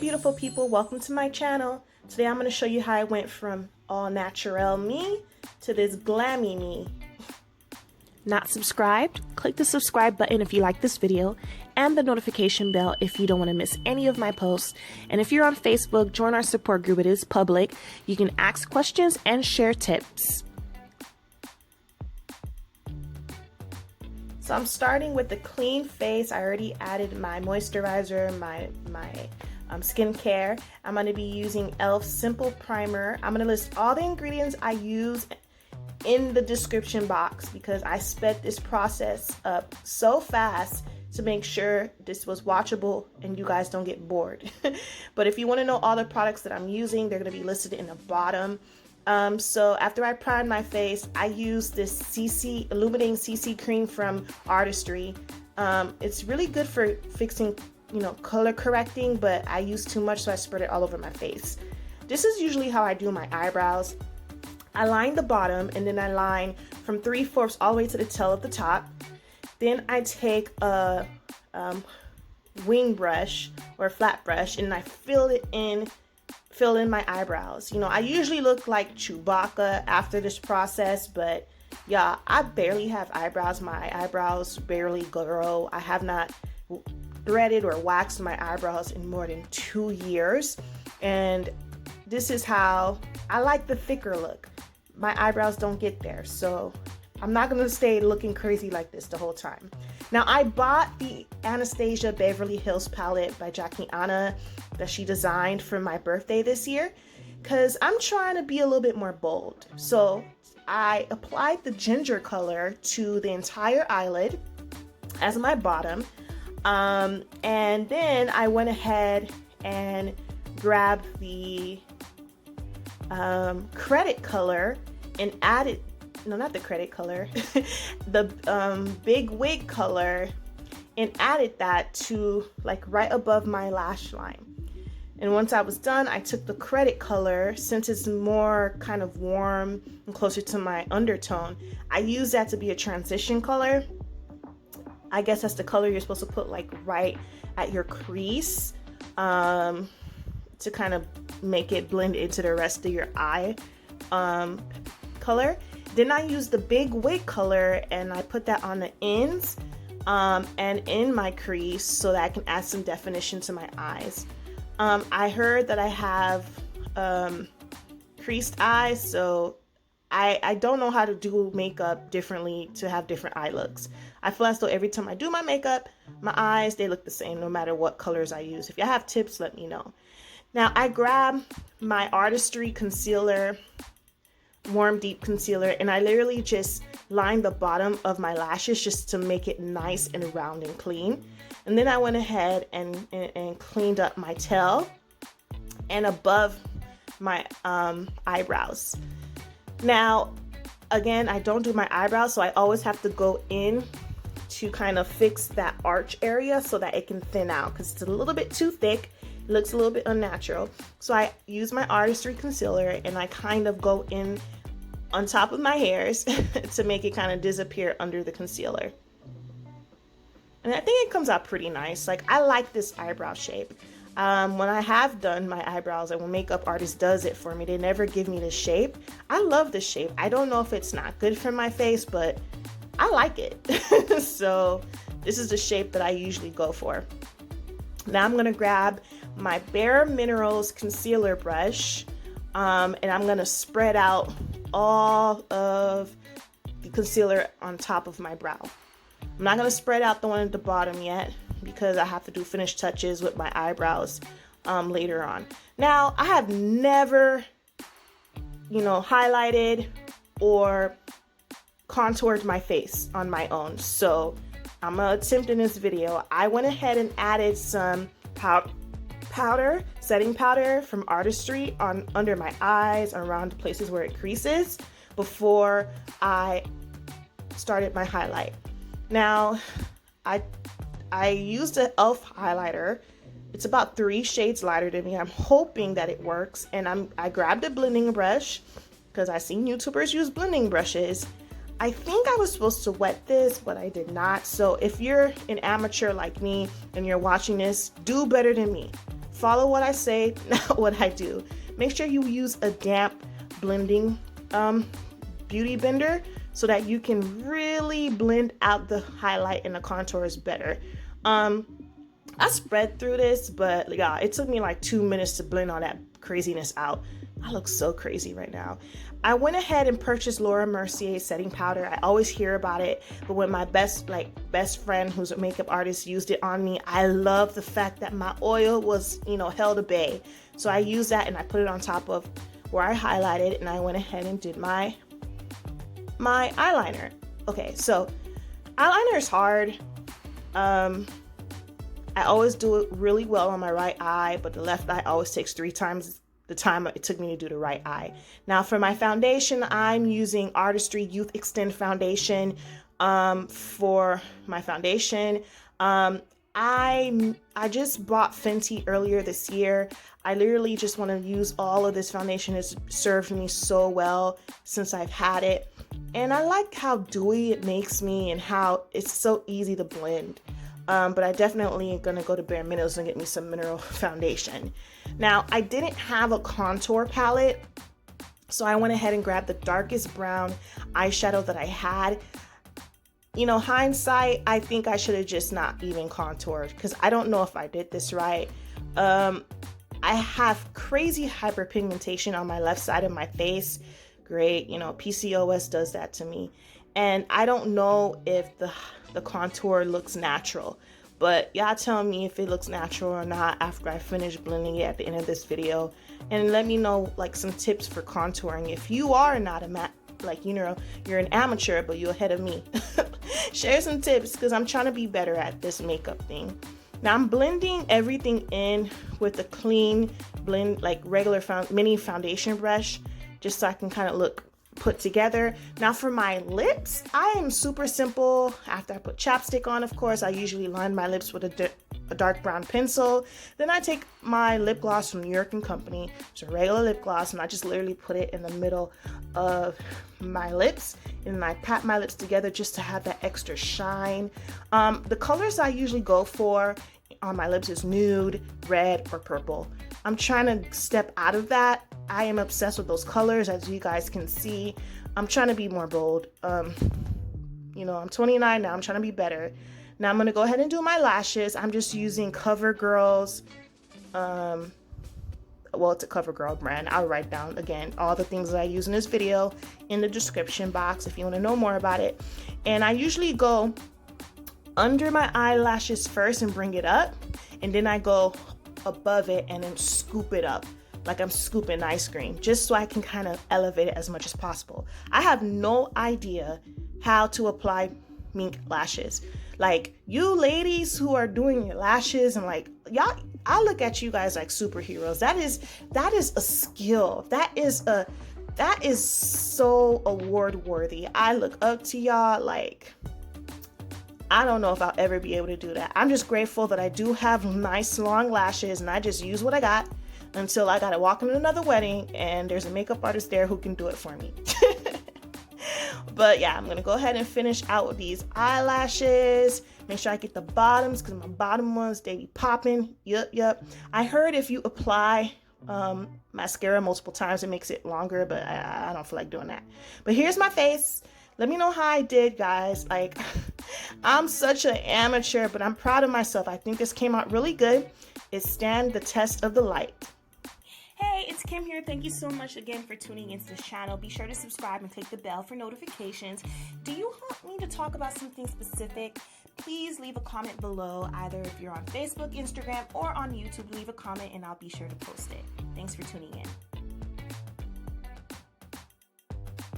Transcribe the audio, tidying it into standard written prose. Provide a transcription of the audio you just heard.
beautiful people, welcome to my channel. Today I'm going to show you how I went from all natural me to this glammy me. Not subscribed? Click the subscribe button if you like this video and the notification bell if you don't want to miss any of my posts. And if you're on Facebook, join our support group. It is public. You can ask questions and share tips. So I'm starting with the clean face. I already added my moisturizer, my skincare. I'm going to be using e.l.f. Simple Primer. I'm going to list all the ingredients I use in the description box because I sped this process up so fast to make sure this was watchable and you guys don't get bored. But if you want to know all the products that I'm using, they're going to be listed in the bottom. So after I prime my face, I use this Illuminating CC cream from Artistry. It's really good for fixing, color correcting, but I use too much, so I spread it all over my face. This is usually how I do my eyebrows. I line the bottom and then I line from 3/4 all the way to the tail of the top. Then I take a wing brush or a flat brush and I fill in my eyebrows. I usually look like Chewbacca after this process, but yeah, I barely have eyebrows. My eyebrows barely grow. I have not threaded or waxed my eyebrows in more than 2 years, and this is how I like the thicker look. My eyebrows don't get there, so I'm not gonna stay looking crazy like this the whole time. Now, I bought the Anastacia Beverly Hills palette by Aina that she designed for my birthday this year because I'm trying to be a little bit more bold. So I applied the ginger color to the entire eyelid as my bottom, and then I went ahead and grabbed the credit color and added, no, not the credit color, the big wig color, and added that to like right above my lash line. And once I was done, I took the credit color, since it's more kind of warm and closer to my undertone, I use that to be a transition color. I guess that's the color you're supposed to put like right at your crease, to kind of make it blend into the rest of your eye color. Then I use the big wig color and I put that on the ends and in my crease so that I can add some definition to my eyes. I heard that I have creased eyes, so I don't know how to do makeup differently to have different eye looks. I feel as though every time I do my makeup, my eyes, they look the same no matter what colors I use. If you have tips, let me know. Now I grab my Artistry concealer, warm deep concealer, and I literally just line the bottom of my lashes just to make it nice and round and clean. And then I went ahead and cleaned up my tail and above my eyebrows. Now, again, I don't do my eyebrows, so I always have to go in to kind of fix that arch area so that it can thin out because it's a little bit too thick. It looks a little bit unnatural. So I use my Artistry concealer and I kind of go in on top of my hairs to make it kind of disappear under the concealer. And I think it comes out pretty nice. Like, I like this eyebrow shape. When I have done my eyebrows and when makeup artist does it for me, they never give me this shape. I love this shape. I don't know if it's not good for my face, but I like it. So this is the shape that I usually go for. Now I'm gonna grab my Bare Minerals concealer brush, and I'm gonna spread out all of the concealer on top of my brow. I'm not gonna spread out the one at the bottom yet because I have to do finish touches with my eyebrows later on. Now, I have never, highlighted or contoured my face on my own, so I'm gonna attempt in this video. I went ahead and added some setting powder from Artistry under my eyes, around the places where it creases, before I started my highlight. Now, I used an e.l.f. highlighter. It's about 3 shades lighter than me. I'm hoping that it works, and I grabbed a blending brush because I've seen YouTubers use blending brushes. I think I was supposed to wet this, but I did not. So if you're an amateur like me and you're watching this, do better than me. follow what I say, not what I do. Make sure you use a damp blending beauty blender so that you can really blend out the highlight and the contours better. I spread through this, but yeah, it took me like 2 minutes to blend all that craziness out. I look so crazy right now. I went ahead and purchased Laura Mercier setting powder. I always hear about it, but when my best friend who's a makeup artist used it on me, I love the fact that my oil was, you know, held at bay. So I used that and I put it on top of where I highlighted, and I went ahead and did my eyeliner. Okay, so eyeliner is hard. I always do it really well on my right eye, but the left eye always takes 3 times the time it took me to do the right eye. Now for my foundation, I'm using Artistry Youth Xtend foundation for my foundation. I just bought Fenty earlier this year. I literally just want to use all of this foundation. It's served me so well since I've had it. And I like how dewy it makes me and how it's so easy to blend. But I definitely am going to go to Bare Minimals and get me some mineral foundation. Now, I didn't have a contour palette, so I went ahead and grabbed the darkest brown eyeshadow that I had. You know, hindsight, I think I should have just not even contoured because I don't know if I did this right. I have crazy hyperpigmentation on my left side of my face. Great, you know, PCOS does that to me. And I don't know if the contour looks natural, but y'all tell me if it looks natural or not after I finish blending it at the end of this video, and let me know like some tips for contouring if you are not you're an amateur but you're ahead of me. Share some tips because I'm trying to be better at this makeup thing. Now I'm blending everything in with a clean blend, like regular mini foundation brush, just so I can kind of look put together. Now for my lips, I am super simple. After I put chapstick on, of course, I usually line my lips with a dark brown pencil. Then I take my lip gloss from New York & Company. It's a regular lip gloss, and I just literally put it in the middle of my lips, and I pat my lips together just to have that extra shine. The colors I usually go for on my lips is nude, red, or purple. I'm trying to step out of that. I am obsessed with those colors, as you guys can see. I'm trying to be more bold. You know, I'm 29 now. I'm trying to be better. Now I'm going to go ahead and do my lashes. I'm just using Covergirl's, well, it's a Covergirl brand. I'll write down, again, all the things that I use in this video in the description box if you want to know more about it. And I usually go under my eyelashes first and bring it up, and then I go above it and then scoop it up like I'm scooping ice cream, just so I can kind of elevate it as much as possible. I have no idea how to apply mink lashes. Like, you ladies who are doing your lashes and like, y'all, I look at you guys like superheroes. That is a skill. That is so award worthy. I look up to y'all. Like, I don't know if I'll ever be able to do that. I'm just grateful that I do have nice long lashes, and I just use what I got until I gotta walk into another wedding and there's a makeup artist there who can do it for me. But yeah, I'm gonna go ahead and finish out with these eyelashes. Make sure I get the bottoms because my bottom ones, they be popping. Yup. I heard if you apply mascara multiple times, it makes it longer, but I don't feel like doing that. But here's my face. Let me know how I did, guys. Like, I'm such an amateur, but I'm proud of myself. I think this came out really good. It stands the test of the light. Hey, it's Kim here. Thank you so much again for tuning into this channel. Be sure to subscribe and click the bell for notifications. Do you want me to talk about something specific? Please leave a comment below, either if you're on Facebook, Instagram, or on YouTube. Leave a comment and I'll be sure to post it. Thanks for tuning in.